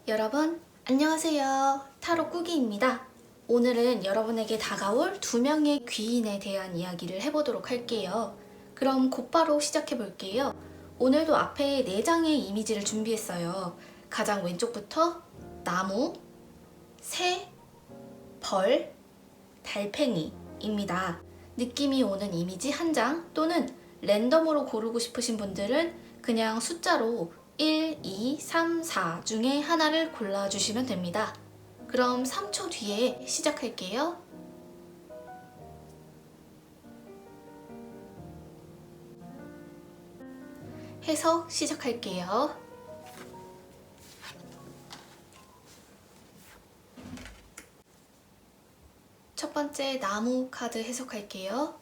여러분, 안녕하세요. 타로 꾸기입니다. 오늘은 여러분에게 다가올 두 명의 귀인에 대한 이야기를 해보도록 할게요. 그럼 곧바로 시작해 볼게요. 오늘도 앞에 4장의 이미지를 준비했어요. 가장 왼쪽부터 나무, 새, 벌, 달팽이입니다. 느낌이 오는 이미지 한 장 또는 랜덤으로 고르고 싶으신 분들은 그냥 숫자로 1, 2, 3, 4 중에 하나를 골라주시면 됩니다. 그럼 3초 뒤에 시작할게요. 해석 시작할게요. 첫 번째 나무 카드 해석할게요.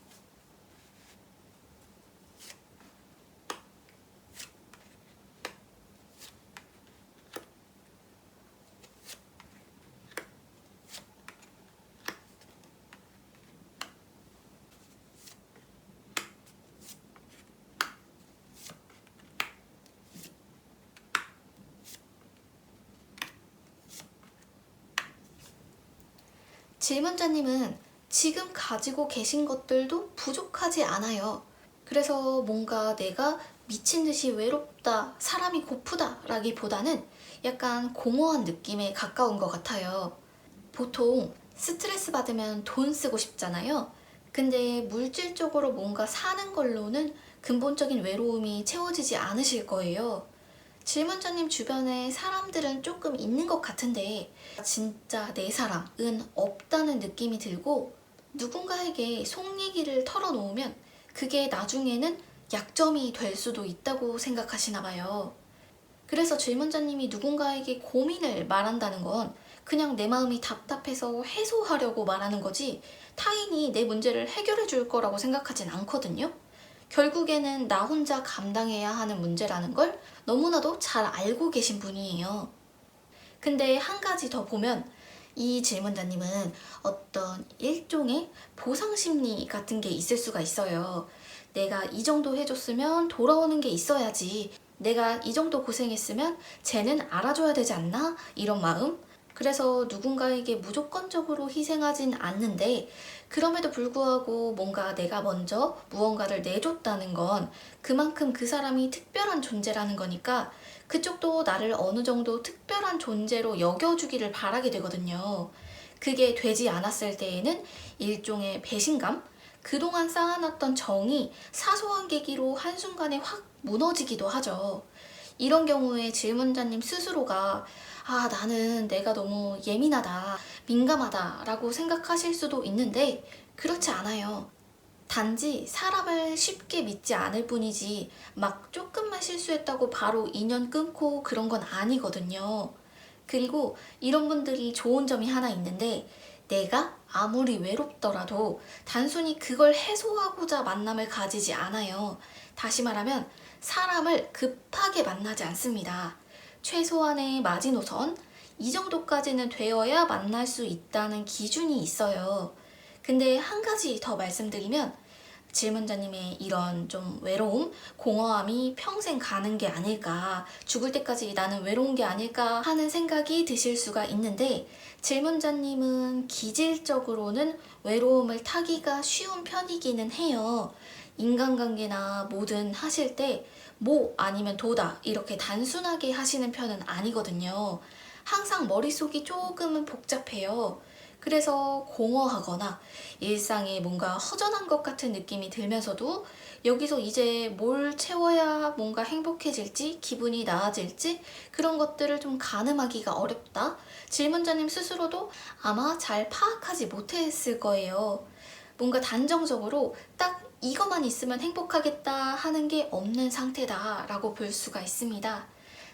질문자님은 지금 가지고 계신 것들도 부족하지 않아요. 그래서 뭔가 내가 미친 듯이 외롭다, 사람이 고프다 라기보다는 약간 공허한 느낌에 가까운 것 같아요. 보통 스트레스 받으면 돈 쓰고 싶잖아요. 근데 물질적으로 뭔가 사는 걸로는 근본적인 외로움이 채워지지 않으실 거예요. 질문자님 주변에 사람들은 조금 있는 것 같은데 진짜 내 사람은 없다는 느낌이 들고 누군가에게 속 얘기를 털어놓으면 그게 나중에는 약점이 될 수도 있다고 생각하시나 봐요. 그래서 질문자님이 누군가에게 고민을 말한다는 건 그냥 내 마음이 답답해서 해소하려고 말하는 거지 타인이 내 문제를 해결해 줄 거라고 생각하진 않거든요. 결국에는 나 혼자 감당해야 하는 문제라는 걸 너무나도 잘 알고 계신 분이에요. 근데 한 가지 더 보면 이 질문자님은 어떤 일종의 보상심리 같은 게 있을 수가 있어요. 내가 이 정도 해줬으면 돌아오는 게 있어야지. 내가 이 정도 고생했으면 쟤는 알아줘야 되지 않나? 이런 마음? 그래서 누군가에게 무조건적으로 희생하진 않는데 그럼에도 불구하고 뭔가 내가 먼저 무언가를 내줬다는 건 그만큼 그 사람이 특별한 존재라는 거니까 그쪽도 나를 어느 정도 특별한 존재로 여겨주기를 바라게 되거든요. 그게 되지 않았을 때에는 일종의 배신감? 그동안 쌓아놨던 정이 사소한 계기로 한순간에 확 무너지기도 하죠. 이런 경우에 질문자님 스스로가 나는 내가 너무 예민하다, 민감하다 라고 생각하실 수도 있는데 그렇지 않아요. 단지 사람을 쉽게 믿지 않을 뿐이지 막 조금만 실수했다고 바로 인연 끊고 그런 건 아니거든요. 그리고 이런 분들이 좋은 점이 하나 있는데 내가 아무리 외롭더라도 단순히 그걸 해소하고자 만남을 가지지 않아요. 다시 말하면 사람을 급하게 만나지 않습니다. 최소한의 마지노선, 이 정도까지는 되어야 만날 수 있다는 기준이 있어요. 근데 한 가지 더 말씀드리면 질문자님의 이런 좀 외로움, 공허함이 평생 가는 게 아닐까, 죽을 때까지 나는 외로운 게 아닐까 하는 생각이 드실 수가 있는데 질문자님은 기질적으로는 외로움을 타기가 쉬운 편이기는 해요. 인간관계나 뭐든 하실 때 뭐 아니면 도다 이렇게 단순하게 하시는 편은 아니거든요. 항상 머릿속이 조금은 복잡해요. 그래서 공허하거나 일상에 뭔가 허전한 것 같은 느낌이 들면서도 여기서 이제 뭘 채워야 뭔가 행복해질지 기분이 나아질지 그런 것들을 좀 가늠하기가 어렵다. 질문자님 스스로도 아마 잘 파악하지 못했을 거예요. 뭔가 단정적으로 딱 이것만 있으면 행복하겠다 하는 게 없는 상태다라고 볼 수가 있습니다.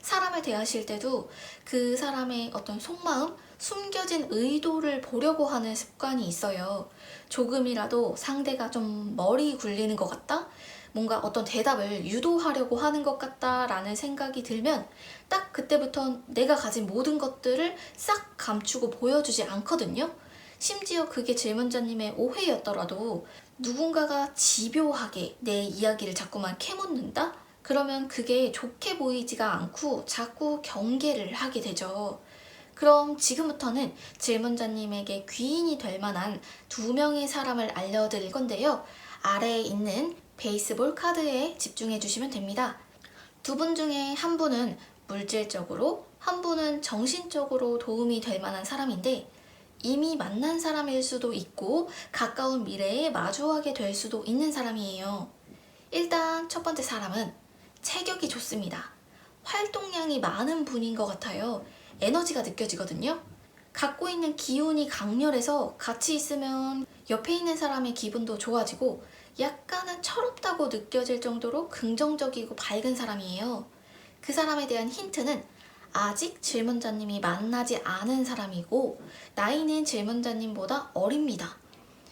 사람을 대하실 때도 그 사람의 어떤 속마음, 숨겨진 의도를 보려고 하는 습관이 있어요. 조금이라도 상대가 좀 머리 굴리는 것 같다? 뭔가 어떤 대답을 유도하려고 하는 것 같다라는 생각이 들면 딱 그때부터 내가 가진 모든 것들을 싹 감추고 보여주지 않거든요. 심지어 그게 질문자님의 오해였더라도 누군가가 집요하게 내 이야기를 자꾸만 캐묻는다? 그러면 그게 좋게 보이지가 않고 자꾸 경계를 하게 되죠. 그럼 지금부터는 질문자님에게 귀인이 될 만한 2명의 사람을 알려드릴 건데요. 아래에 있는 베이스볼 카드에 집중해 주시면 됩니다. 2분 중에 한 분은 물질적으로, 한 분은 정신적으로 도움이 될 만한 사람인데 이미 만난 사람일 수도 있고 가까운 미래에 마주하게 될 수도 있는 사람이에요. 일단 첫 번째 사람은 체격이 좋습니다. 활동량이 많은 분인 것 같아요. 에너지가 느껴지거든요. 갖고 있는 기운이 강렬해서 같이 있으면 옆에 있는 사람의 기분도 좋아지고 약간은 철없다고 느껴질 정도로 긍정적이고 밝은 사람이에요. 그 사람에 대한 힌트는 아직 질문자님이 만나지 않은 사람이고 나이는 질문자님보다 어립니다.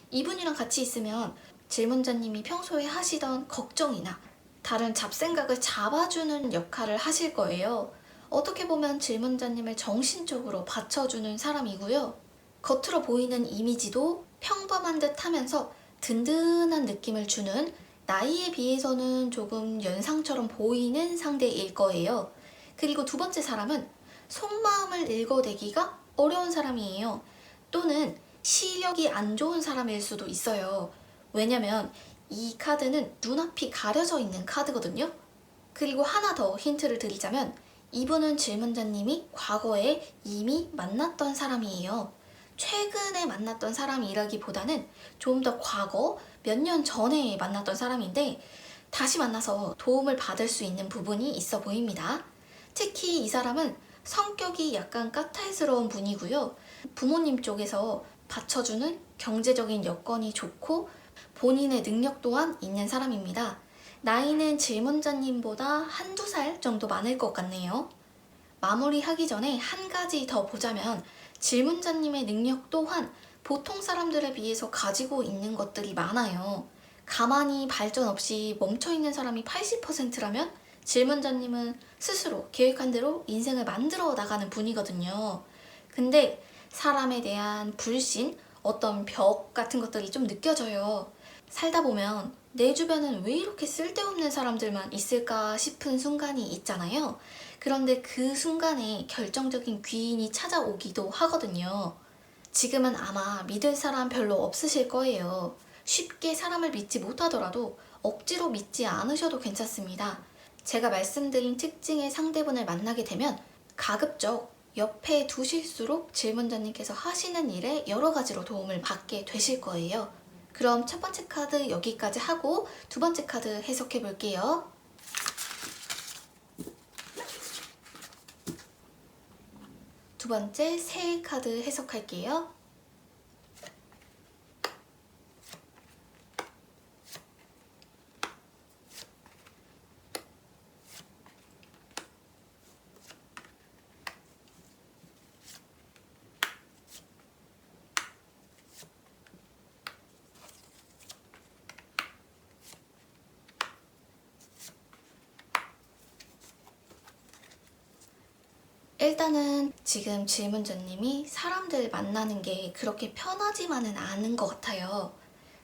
이분이랑 같이 있으면 질문자님이 평소에 하시던 걱정이나 다른 잡생각을 잡아주는 역할을 하실 거예요. 어떻게 보면 질문자님을 정신적으로 받쳐주는 사람이고요. 겉으로 보이는 이미지도 평범한 듯 하면서 든든한 느낌을 주는, 나이에 비해서는 조금 연상처럼 보이는 상대일 거예요. 그리고 2번째 사람은 속마음을 읽어내기가 어려운 사람이에요. 또는 시력이 안 좋은 사람일 수도 있어요. 왜냐면 이 카드는 눈앞이 가려져 있는 카드거든요. 그리고 하나 더 힌트를 드리자면 이분은 질문자님이 과거에 이미 만났던 사람이에요. 최근에 만났던 사람이라기보다는 좀 더 과거, 몇 년 전에 만났던 사람인데 다시 만나서 도움을 받을 수 있는 부분이 있어 보입니다. 특히 이 사람은 성격이 약간 까탈스러운 분이고요. 부모님 쪽에서 받쳐주는 경제적인 여건이 좋고 본인의 능력 또한 있는 사람입니다. 나이는 질문자님보다 한두 살 정도 많을 것 같네요. 마무리하기 전에 한 가지 더 보자면 질문자님의 능력 또한 보통 사람들에 비해서 가지고 있는 것들이 많아요. 가만히 발전 없이 멈춰있는 사람이 80%라면 질문자님은 스스로 계획한 대로 인생을 만들어 나가는 분이거든요. 근데 사람에 대한 불신, 어떤 벽 같은 것들이 좀 느껴져요. 살다 보면 내 주변은 왜 이렇게 쓸데없는 사람들만 있을까 싶은 순간이 있잖아요. 그런데 그 순간에 결정적인 귀인이 찾아오기도 하거든요. 지금은 아마 믿을 사람 별로 없으실 거예요. 쉽게 사람을 믿지 못하더라도 억지로 믿지 않으셔도 괜찮습니다. 제가 말씀드린 특징의 상대분을 만나게 되면 가급적 옆에 두실수록 질문자님께서 하시는 일에 여러 가지로 도움을 받게 되실 거예요. 그럼 첫 번째 카드 여기까지 하고 2번째 카드 해석해 볼게요. 두 번째 새 카드 해석할게요. 일단은 지금 질문자님이 사람들 만나는 게 그렇게 편하지만은 않은 것 같아요.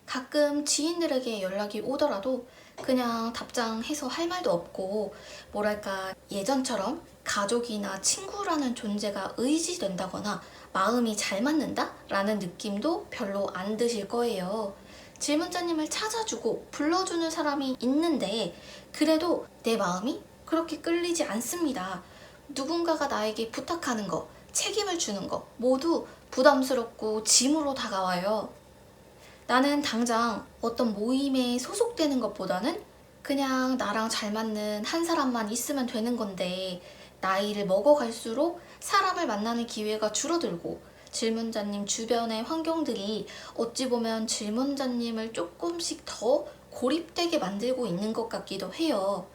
가끔 지인들에게 연락이 오더라도 그냥 답장해서 할 말도 없고 뭐랄까 예전처럼 가족이나 친구라는 존재가 의지된다거나 마음이 잘 맞는다? 라는 느낌도 별로 안 드실 거예요. 질문자님을 찾아주고 불러주는 사람이 있는데 그래도 내 마음이 그렇게 끌리지 않습니다. 누군가가 나에게 부탁하는 거, 책임을 주는 거 모두 부담스럽고 짐으로 다가와요. 나는 당장 어떤 모임에 소속되는 것보다는 그냥 나랑 잘 맞는 한 사람만 있으면 되는 건데 나이를 먹어갈수록 사람을 만나는 기회가 줄어들고 질문자님 주변의 환경들이 어찌 보면 질문자님을 조금씩 더 고립되게 만들고 있는 것 같기도 해요.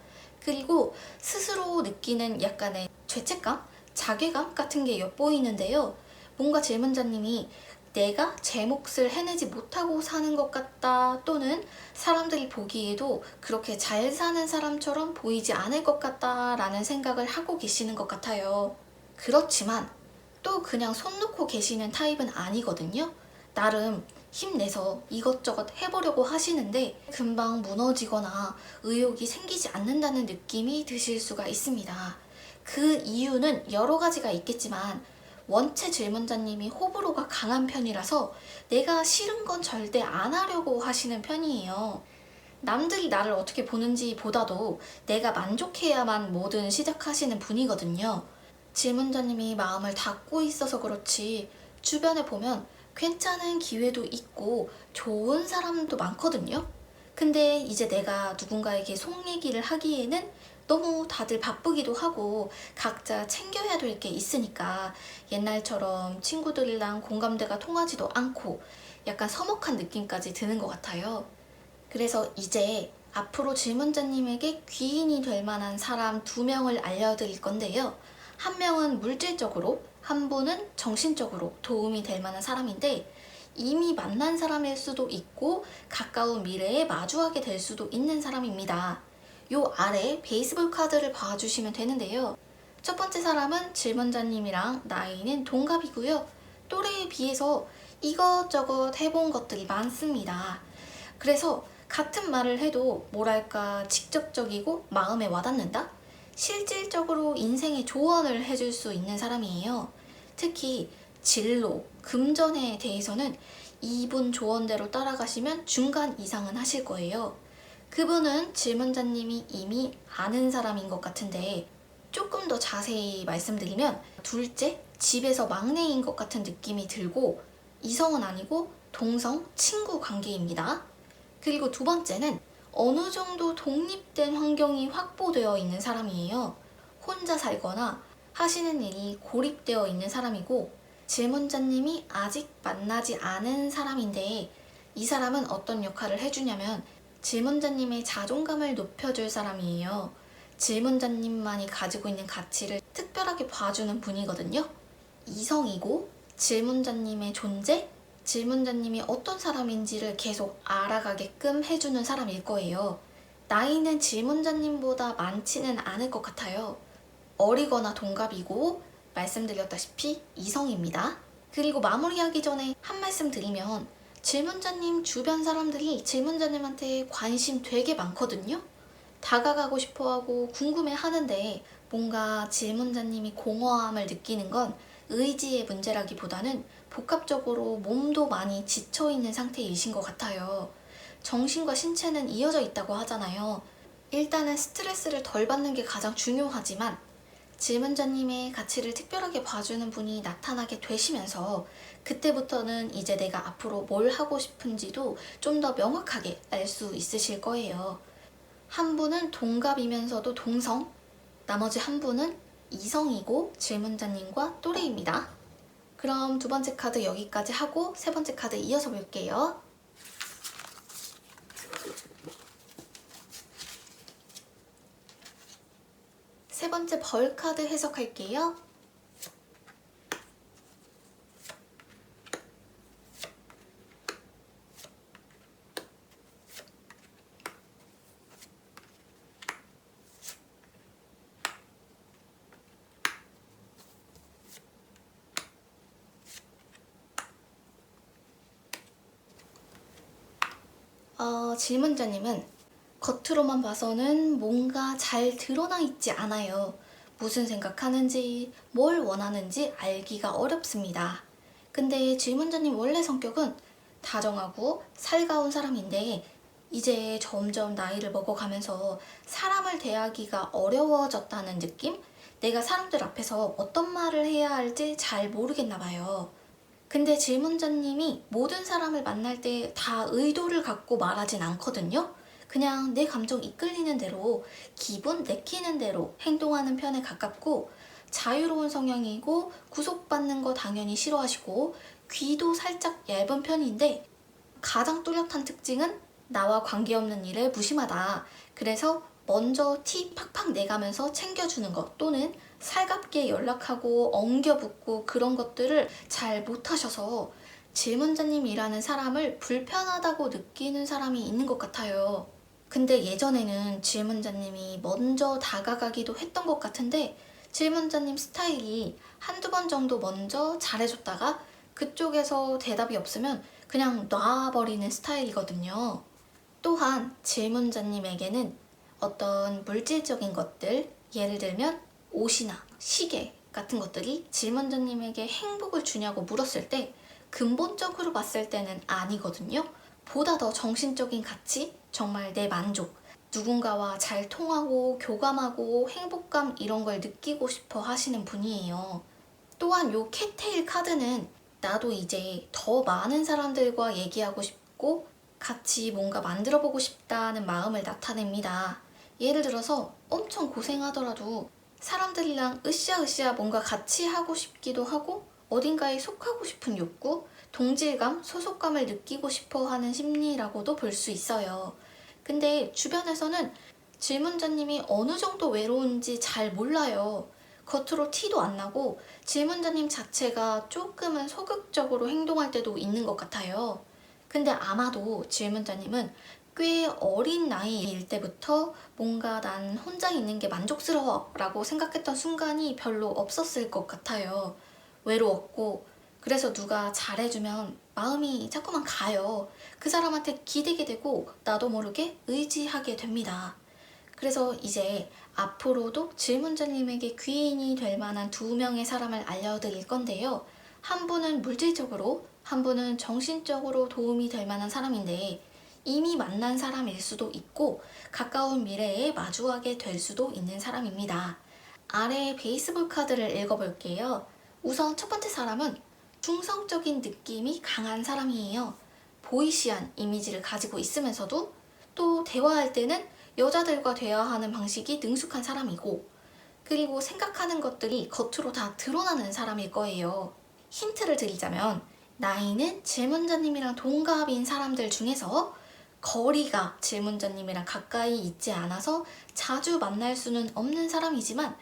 그리고 스스로 느끼는 약간의 죄책감, 자괴감 같은 게 엿보이는데요. 뭔가 질문자님이 내가 제 몫을 해내지 못하고 사는 것 같다, 또는 사람들이 보기에도 그렇게 잘 사는 사람처럼 보이지 않을 것 같다라는 생각을 하고 계시는 것 같아요. 그렇지만 또 그냥 손 놓고 계시는 타입은 아니거든요. 나름 힘내서 이것저것 해보려고 하시는데 금방 무너지거나 의욕이 생기지 않는다는 느낌이 드실 수가 있습니다. 그 이유는 여러 가지가 있겠지만 원체 질문자님이 호불호가 강한 편이라서 내가 싫은 건 절대 안 하려고 하시는 편이에요. 남들이 나를 어떻게 보는지 보다도 내가 만족해야만 뭐든 시작하시는 분이거든요. 질문자님이 마음을 닫고 있어서 그렇지 주변에 보면 괜찮은 기회도 있고 좋은 사람도 많거든요. 근데 이제 내가 누군가에게 속 얘기를 하기에는 너무 다들 바쁘기도 하고 각자 챙겨야 될 게 있으니까 옛날처럼 친구들이랑 공감대가 통하지도 않고 약간 서먹한 느낌까지 드는 것 같아요. 그래서 이제 앞으로 질문자님에게 귀인이 될 만한 사람 2명을 알려드릴 건데요. 한 명은 물질적으로, 한 분은 정신적으로 도움이 될 만한 사람인데 이미 만난 사람일 수도 있고 가까운 미래에 마주하게 될 수도 있는 사람입니다. 요 아래 베이스볼 카드를 봐주시면 되는데요. 첫 번째 사람은 질문자님이랑 나이는 동갑이고요. 또래에 비해서 이것저것 해본 것들이 많습니다. 그래서 같은 말을 해도 뭐랄까 직접적이고 마음에 와닿는다? 실질적으로 인생의 조언을 해줄 수 있는 사람이에요. 특히 진로, 금전에 대해서는 이분 조언대로 따라가시면 중간 이상은 하실 거예요. 그분은 질문자님이 이미 아는 사람인 것 같은데 조금 더 자세히 말씀드리면 둘째, 집에서 막내인 것 같은 느낌이 들고 이성은 아니고 동성, 친구 관계입니다. 그리고 2번째는 어느 정도 독립된 환경이 확보되어 있는 사람이에요. 혼자 살거나 하시는 일이 고립되어 있는 사람이고 질문자님이 아직 만나지 않은 사람인데 이 사람은 어떤 역할을 해주냐면 질문자님의 자존감을 높여줄 사람이에요. 질문자님만이 가지고 있는 가치를 특별하게 봐주는 분이거든요. 이성이고 질문자님의 존재, 질문자님이 어떤 사람인지를 계속 알아가게끔 해주는 사람일 거예요. 나이는 질문자님보다 많지는 않을 것 같아요. 어리거나 동갑이고 말씀드렸다시피 이성입니다. 그리고 마무리하기 전에 한 말씀 드리면 질문자님 주변 사람들이 질문자님한테 관심 되게 많거든요. 다가가고 싶어하고 궁금해하는데 뭔가 질문자님이 공허함을 느끼는 건 의지의 문제라기보다는 복합적으로 몸도 많이 지쳐있는 상태이신 것 같아요. 정신과 신체는 이어져 있다고 하잖아요. 일단은 스트레스를 덜 받는 게 가장 중요하지만 질문자님의 가치를 특별하게 봐주는 분이 나타나게 되시면서 그때부터는 이제 내가 앞으로 뭘 하고 싶은지도 좀 더 명확하게 알 수 있으실 거예요. 한 분은 동갑이면서도 동성, 나머지 한 분은 이성이고 질문자님과 또래입니다. 그럼 2번째 카드 여기까지 하고 3번째 카드 이어서 볼게요. 세 번째 벌 카드 해석할게요. 질문자님은 겉으로만 봐서는 뭔가 잘 드러나 있지 않아요. 무슨 생각하는지, 뭘 원하는지 알기가 어렵습니다. 근데 질문자님 원래 성격은 다정하고 살가운 사람인데 이제 점점 나이를 먹어가면서 사람을 대하기가 어려워졌다는 느낌? 내가 사람들 앞에서 어떤 말을 해야 할지 잘 모르겠나 봐요. 근데 질문자님이 모든 사람을 만날 때 다 의도를 갖고 말하진 않거든요. 그냥 내 감정 이끌리는 대로 기분 내키는 대로 행동하는 편에 가깝고 자유로운 성향이고 구속받는 거 당연히 싫어하시고 귀도 살짝 얇은 편인데 가장 뚜렷한 특징은 나와 관계없는 일에 무심하다. 그래서 먼저 티 팍팍 내가면서 챙겨주는 것 또는 살갑게 연락하고 엉겨붙고 그런 것들을 잘 못하셔서 질문자님이라는 사람을 불편하다고 느끼는 사람이 있는 것 같아요. 근데 예전에는 질문자님이 먼저 다가가기도 했던 것 같은데 질문자님 스타일이 한두 번 정도 먼저 잘해줬다가 그쪽에서 대답이 없으면 그냥 놔버리는 스타일이거든요. 또한 질문자님에게는 어떤 물질적인 것들, 예를 들면 옷이나 시계 같은 것들이 질문자님에게 행복을 주냐고 물었을 때 근본적으로 봤을 때는 아니거든요. 보다 더 정신적인 가치, 정말 내 만족, 누군가와 잘 통하고 교감하고 행복감 이런 걸 느끼고 싶어 하시는 분이에요. 또한 요 캣테일 카드는 나도 이제 더 많은 사람들과 얘기하고 싶고 같이 뭔가 만들어 보고 싶다는 마음을 나타냅니다. 예를 들어서 엄청 고생하더라도 사람들이랑 으쌰으쌰 뭔가 같이 하고 싶기도 하고 어딘가에 속하고 싶은 욕구, 동질감, 소속감을 느끼고 싶어 하는 심리라고도 볼 수 있어요. 근데 주변에서는 질문자님이 어느 정도 외로운지 잘 몰라요. 겉으로 티도 안 나고 질문자님 자체가 조금은 소극적으로 행동할 때도 있는 것 같아요. 근데 아마도 질문자님은 꽤 어린 나이일 때부터 뭔가 난 혼자 있는 게 만족스러워 라고 생각했던 순간이 별로 없었을 것 같아요. 외로웠고, 그래서 누가 잘해주면 마음이 자꾸만 가요. 그 사람한테 기대게 되고 나도 모르게 의지하게 됩니다. 그래서 이제 앞으로도 질문자님에게 귀인이 될 만한 두 명의 사람을 알려드릴 건데요. 한 분은 물질적으로, 한 분은 정신적으로 도움이 될 만한 사람인데 이미 만난 사람일 수도 있고 가까운 미래에 마주하게 될 수도 있는 사람입니다. 아래 베이스볼 카드를 읽어볼게요. 우선 첫 번째 사람은 중성적인 느낌이 강한 사람이에요. 보이시한 이미지를 가지고 있으면서도 또 대화할 때는 여자들과 대화하는 방식이 능숙한 사람이고, 그리고 생각하는 것들이 겉으로 다 드러나는 사람일 거예요. 힌트를 드리자면 나이는 질문자님이랑 동갑인 사람들 중에서 거리가 질문자님이랑 가까이 있지 않아서 자주 만날 수는 없는 사람이지만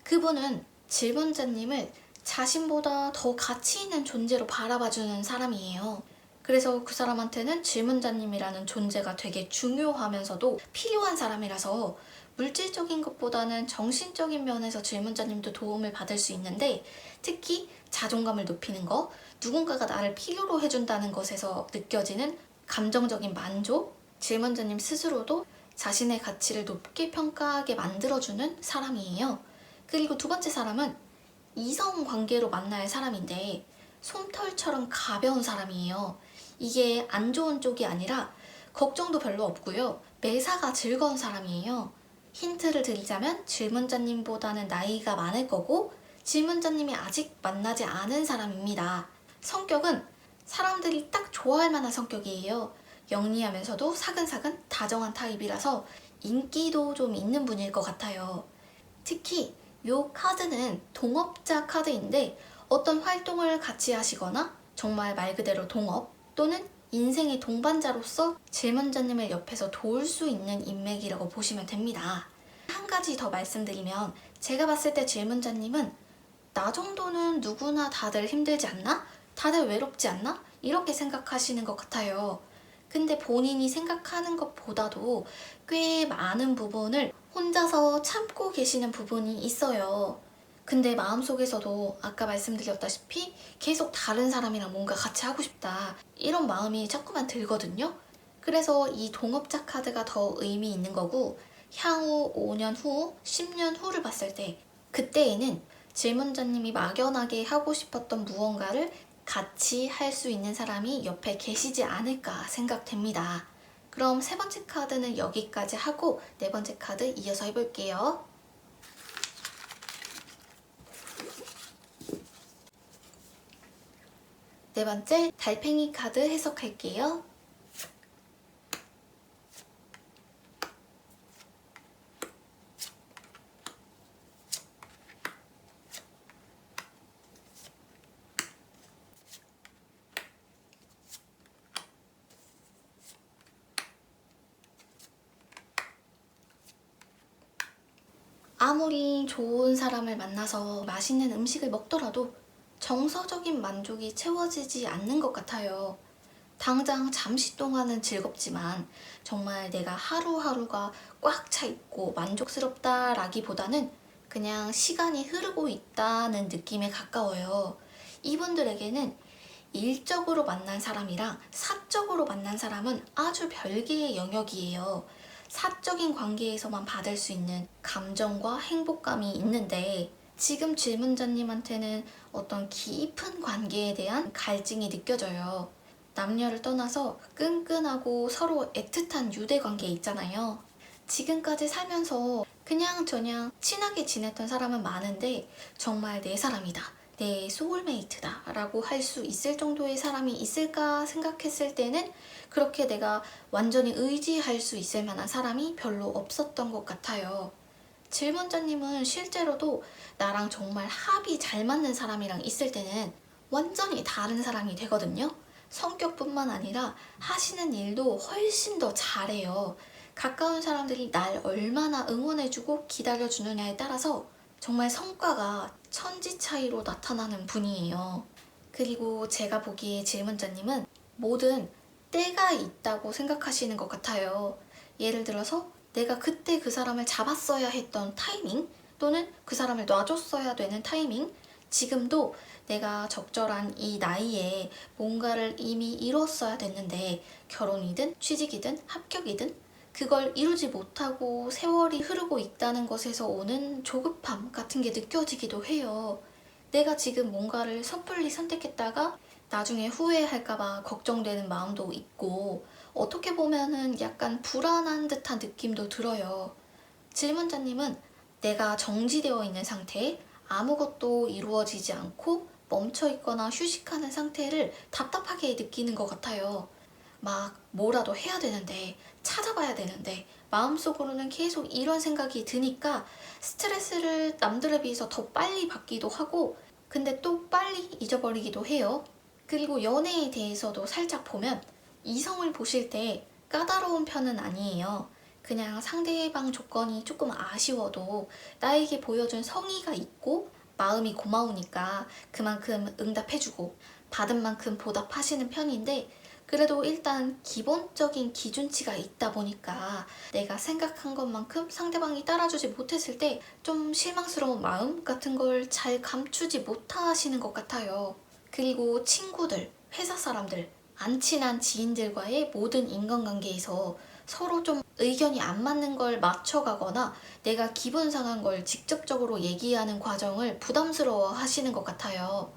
그분은 질문자님을 자신보다 더 가치 있는 존재로 바라봐주는 사람이에요. 그래서 그 사람한테는 질문자님이라는 존재가 되게 중요하면서도 필요한 사람이라서 물질적인 것보다는 정신적인 면에서 질문자님도 도움을 받을 수 있는데 특히 자존감을 높이는 거, 누군가가 나를 필요로 해준다는 것에서 느껴지는 감정적인 만족, 질문자님 스스로도 자신의 가치를 높게 평가하게 만들어주는 사람이에요. 그리고 두 번째 사람은 이성 관계로 만날 사람인데 솜털처럼 가벼운 사람이에요. 이게 안 좋은 쪽이 아니라 걱정도 별로 없고요. 매사가 즐거운 사람이에요. 힌트를 드리자면 질문자님보다는 나이가 많을 거고 질문자님이 아직 만나지 않은 사람입니다. 성격은 사람들이 딱 좋아할 만한 성격이에요. 영리하면서도 사근사근 다정한 타입이라서 인기도 좀 있는 분일 것 같아요. 특히 이 카드는 동업자 카드인데 어떤 활동을 같이 하시거나 정말 말 그대로 동업 또는 인생의 동반자로서 질문자님을 옆에서 도울 수 있는 인맥이라고 보시면 됩니다. 한 가지 더 말씀드리면 제가 봤을 때 질문자님은 나 정도는 누구나 다들 힘들지 않나? 다들 외롭지 않나? 이렇게 생각하시는 것 같아요. 근데 본인이 생각하는 것보다도 꽤 많은 부분을 혼자서 참고 계시는 부분이 있어요. 근데 마음속에서도 아까 말씀드렸다시피 계속 다른 사람이랑 뭔가 같이 하고 싶다. 이런 마음이 자꾸만 들거든요. 그래서 이 동업자 카드가 더 의미 있는 거고 향후 5년 후, 10년 후를 봤을 때 그때에는 질문자님이 막연하게 하고 싶었던 무언가를 같이 할 수 있는 사람이 옆에 계시지 않을까 생각됩니다. 그럼 세 번째 카드는 여기까지 하고 네 번째 카드 이어서 해볼게요. 네 번째 달팽이 카드 해석할게요. 아무리 좋은 사람을 만나서 맛있는 음식을 먹더라도 정서적인 만족이 채워지지 않는 것 같아요. 당장 잠시 동안은 즐겁지만 정말 내가 하루하루가 꽉 차 있고 만족스럽다라기보다는 그냥 시간이 흐르고 있다는 느낌에 가까워요. 이분들에게는 일적으로 만난 사람이랑 사적으로 만난 사람은 아주 별개의 영역이에요. 사적인 관계에서만 받을 수 있는 감정과 행복감이 있는데 지금 질문자님한테는 어떤 깊은 관계에 대한 갈증이 느껴져요. 남녀를 떠나서 끈끈하고 서로 애틋한 유대 관계 있잖아요. 지금까지 살면서 그냥저냥 친하게 지냈던 사람은 많은데 정말 내 사람이다, 내 소울메이트다 라고 할 수 있을 정도의 사람이 있을까 생각했을 때는 그렇게 내가 완전히 의지할 수 있을 만한 사람이 별로 없었던 것 같아요. 질문자님은 실제로도 나랑 정말 합이 잘 맞는 사람이랑 있을 때는 완전히 다른 사람이 되거든요. 성격뿐만 아니라 하시는 일도 훨씬 더 잘해요. 가까운 사람들이 날 얼마나 응원해주고 기다려주느냐에 따라서 정말 성과가 천지 차이로 나타나는 분이에요. 그리고 제가 보기에 질문자님은 뭐든 때가 있다고 생각하시는 것 같아요. 예를 들어서 내가 그때 그 사람을 잡았어야 했던 타이밍, 또는 그 사람을 놔줬어야 되는 타이밍, 지금도 내가 적절한 이 나이에 뭔가를 이미 이뤘어야 됐는데 결혼이든 취직이든 합격이든 그걸 이루지 못하고 세월이 흐르고 있다는 것에서 오는 조급함 같은 게 느껴지기도 해요. 내가 지금 뭔가를 섣불리 선택했다가 나중에 후회할까봐 걱정되는 마음도 있고 어떻게 보면은 약간 불안한 듯한 느낌도 들어요. 질문자님은 내가 정지되어 있는 상태, 아무것도 이루어지지 않고 멈춰있거나 휴식하는 상태를 답답하게 느끼는 것 같아요. 막 뭐라도 해야 되는데, 찾아봐야 되는데, 마음속으로는 계속 이런 생각이 드니까 스트레스를 남들에 비해서 더 빨리 받기도 하고, 근데 또 빨리 잊어버리기도 해요. 그리고 연애에 대해서도 살짝 보면 이성을 보실 때 까다로운 편은 아니에요. 그냥 상대방 조건이 조금 아쉬워도 나에게 보여준 성의가 있고 마음이 고마우니까 그만큼 응답해주고 받은 만큼 보답하시는 편인데 그래도 일단 기본적인 기준치가 있다 보니까 내가 생각한 것만큼 상대방이 따라주지 못했을 때 좀 실망스러운 마음 같은 걸 잘 감추지 못하시는 것 같아요. 그리고 친구들, 회사 사람들, 안 친한 지인들과의 모든 인간관계에서 서로 좀 의견이 안 맞는 걸 맞춰가거나 내가 기분 상한 걸 직접적으로 얘기하는 과정을 부담스러워 하시는 것 같아요.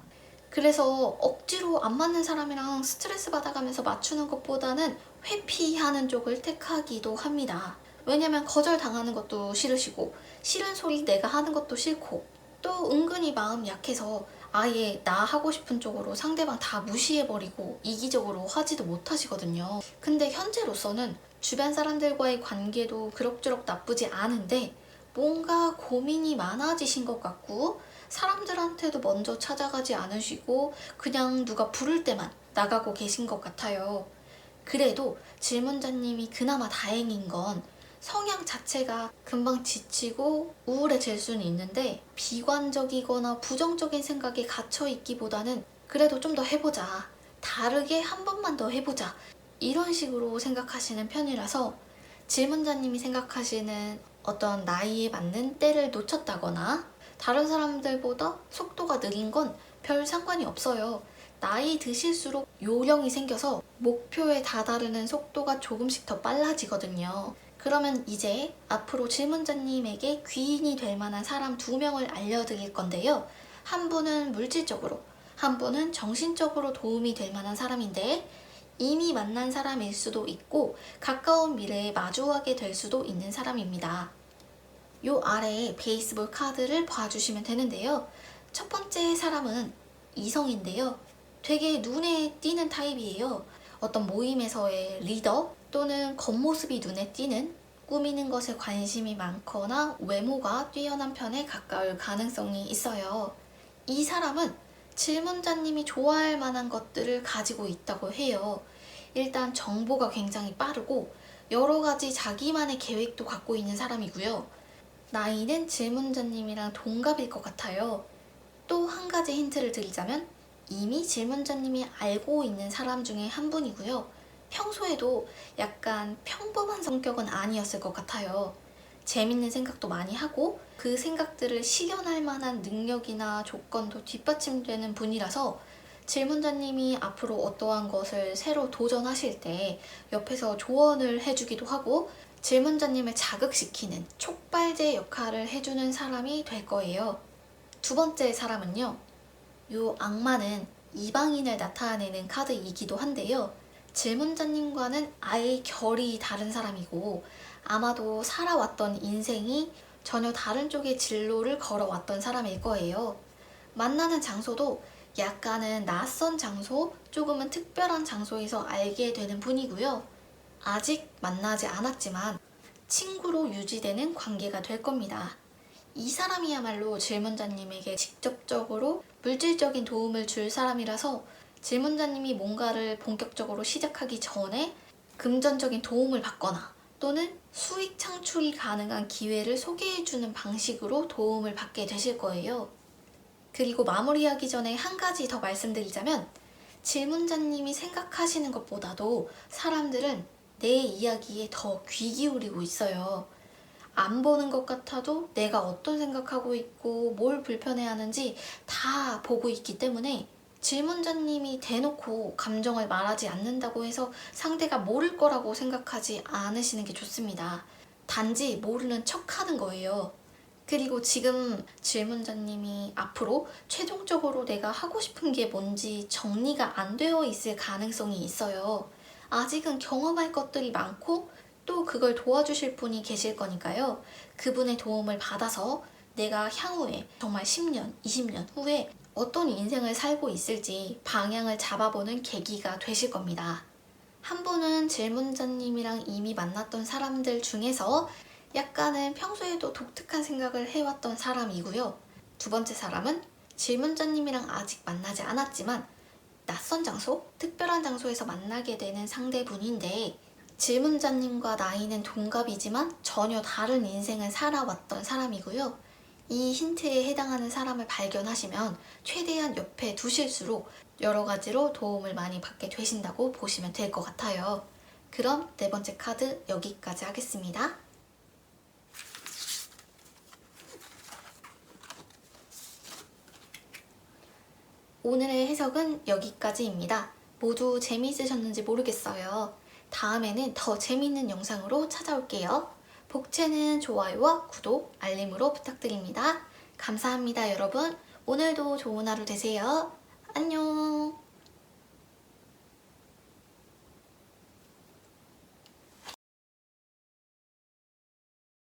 그래서 억지로 안 맞는 사람이랑 스트레스 받아가면서 맞추는 것보다는 회피하는 쪽을 택하기도 합니다. 왜냐면 거절당하는 것도 싫으시고 싫은 소리 내가 하는 것도 싫고 또 은근히 마음 약해서 아예 나 하고 싶은 쪽으로 상대방 다 무시해버리고 이기적으로 하지도 못하시거든요. 근데 현재로서는 주변 사람들과의 관계도 그럭저럭 나쁘지 않은데 뭔가 고민이 많아지신 것 같고 사람들한테도 먼저 찾아가지 않으시고 그냥 누가 부를 때만 나가고 계신 것 같아요. 그래도 질문자님이 그나마 다행인 건 성향 자체가 금방 지치고 우울해질 수는 있는데 비관적이거나 부정적인 생각에 갇혀 있기보다는 그래도 좀 더 해보자. 다르게 한 번만 더 해보자. 이런 식으로 생각하시는 편이라서 질문자님이 생각하시는 어떤 나이에 맞는 때를 놓쳤다거나 다른 사람들보다 속도가 느린 건 별 상관이 없어요. 나이 드실수록 요령이 생겨서 목표에 다다르는 속도가 조금씩 더 빨라지거든요. 그러면 이제 앞으로 질문자님에게 귀인이 될 만한 사람 2명을 알려드릴 건데요. 한 분은 물질적으로, 한 분은 정신적으로 도움이 될 만한 사람인데 이미 만난 사람일 수도 있고 가까운 미래에 마주하게 될 수도 있는 사람입니다. 요 아래에 베이스볼 카드를 봐주시면 되는데요. 첫 번째 사람은 이성인데요. 되게 눈에 띄는 타입이에요. 어떤 모임에서의 리더 또는 겉모습이 눈에 띄는 꾸미는 것에 관심이 많거나 외모가 뛰어난 편에 가까울 가능성이 있어요. 이 사람은 질문자님이 좋아할 만한 것들을 가지고 있다고 해요. 일단 정보가 굉장히 빠르고 여러 가지 자기만의 계획도 갖고 있는 사람이고요. 나이는 질문자님이랑 동갑일 것 같아요. 또 한 가지 힌트를 드리자면 이미 질문자님이 알고 있는 사람 중에 한 분이고요. 평소에도 약간 평범한 성격은 아니었을 것 같아요. 재밌는 생각도 많이 하고 그 생각들을 실현할 만한 능력이나 조건도 뒷받침되는 분이라서 질문자님이 앞으로 어떠한 것을 새로 도전하실 때 옆에서 조언을 해주기도 하고 질문자님을 자극시키는 촉발제 역할을 해주는 사람이 될 거예요. 두 번째 사람은요. 요 악마는 이방인을 나타내는 카드이기도 한데요. 질문자님과는 아예 결이 다른 사람이고 아마도 살아왔던 인생이 전혀 다른 쪽의 진로를 걸어왔던 사람일 거예요. 만나는 장소도 약간은 낯선 장소, 조금은 특별한 장소에서 알게 되는 분이고요. 아직 만나지 않았지만 친구로 유지되는 관계가 될 겁니다. 이 사람이야말로 질문자님에게 직접적으로 물질적인 도움을 줄 사람이라서 질문자님이 뭔가를 본격적으로 시작하기 전에 금전적인 도움을 받거나 또는 수익 창출이 가능한 기회를 소개해주는 방식으로 도움을 받게 되실 거예요. 그리고 마무리하기 전에 한 가지 더 말씀드리자면 질문자님이 생각하시는 것보다도 사람들은 내 이야기에 더 귀 기울이고 있어요. 안 보는 것 같아도 내가 어떤 생각하고 있고 뭘 불편해하는지 다 보고 있기 때문에 질문자님이 대놓고 감정을 말하지 않는다고 해서 상대가 모를 거라고 생각하지 않으시는 게 좋습니다. 단지 모르는 척 하는 거예요. 그리고 지금 질문자님이 앞으로 최종적으로 내가 하고 싶은 게 뭔지 정리가 안 되어 있을 가능성이 있어요. 아직은 경험할 것들이 많고 또 그걸 도와주실 분이 계실 거니까요. 그분의 도움을 받아서 내가 향후에 정말 10년, 20년 후에 어떤 인생을 살고 있을지 방향을 잡아보는 계기가 되실 겁니다. 한 분은 질문자님이랑 이미 만났던 사람들 중에서 약간은 평소에도 독특한 생각을 해왔던 사람이고요. 두 번째 사람은 질문자님이랑 아직 만나지 않았지만 낯선 장소, 특별한 장소에서 만나게 되는 상대분인데 질문자님과 나이는 동갑이지만 전혀 다른 인생을 살아왔던 사람이고요. 이 힌트에 해당하는 사람을 발견하시면 최대한 옆에 두실수록 여러 가지로 도움을 많이 받게 되신다고 보시면 될 것 같아요. 그럼 네 번째 카드 여기까지 하겠습니다. 오늘의 해석은 여기까지입니다. 모두 재미있으셨는지 모르겠어요. 다음에는 더 재미있는 영상으로 찾아올게요. 복채는 좋아요와 구독, 알림으로 부탁드립니다. 감사합니다, 여러분. 오늘도 좋은 하루 되세요. 안녕.